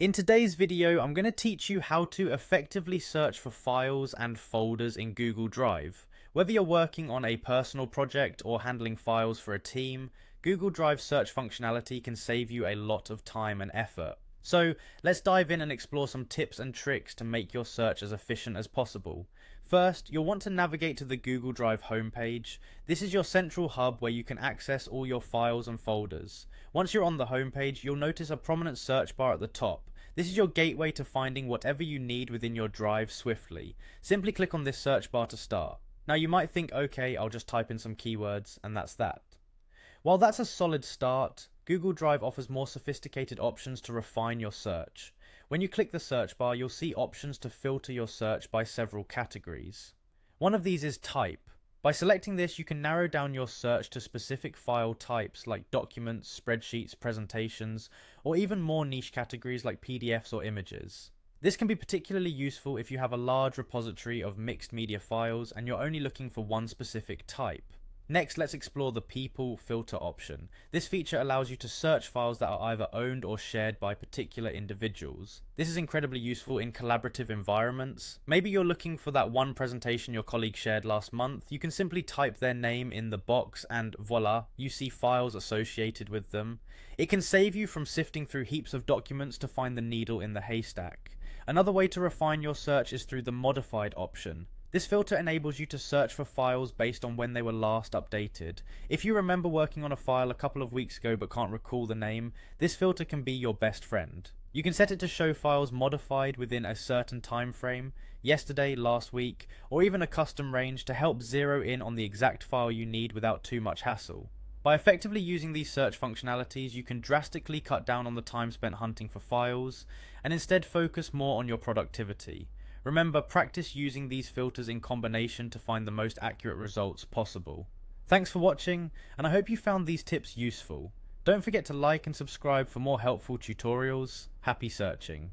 In today's video, I'm going to teach you how to effectively search for files and folders in Google Drive. Whether you're working on a personal project or handling files for a team, Google Drive search functionality can save you a lot of time and effort. So let's dive in and explore some tips and tricks to make your search as efficient as possible. First, you'll want to navigate to the Google Drive homepage. This is your central hub where you can access all your files and folders. Once you're on the homepage, you'll notice a prominent search bar at the top. This is your gateway to finding whatever you need within your drive swiftly. Simply click on this search bar to start. Now you might think, okay, I'll just type in some keywords and that's that. While that's a solid start, Google Drive offers more sophisticated options to refine your search. When you click the search bar, you'll see options to filter your search by several categories. One of these is type. By selecting this, you can narrow down your search to specific file types like documents, spreadsheets, presentations, or even more niche categories like PDFs or images. This can be particularly useful if you have a large repository of mixed media files and you're only looking for one specific type. Next, let's explore the People filter option. This feature allows you to search files that are either owned or shared by particular individuals. This is incredibly useful in collaborative environments. Maybe you're looking for that one presentation your colleague shared last month. You can simply type their name in the box and voila, you see files associated with them. It can save you from sifting through heaps of documents to find the needle in the haystack. Another way to refine your search is through the Modified option. This filter enables you to search for files based on when they were last updated. If you remember working on a file a couple of weeks ago but can't recall the name, this filter can be your best friend. You can set it to show files modified within a certain time frame, yesterday, last week, or even a custom range to help zero in on the exact file you need without too much hassle. By effectively using these search functionalities, you can drastically cut down on the time spent hunting for files, and instead focus more on your productivity. Remember, practice using these filters in combination to find the most accurate results possible. Thanks for watching, and I hope you found these tips useful. Don't forget to like and subscribe for more helpful tutorials. Happy searching!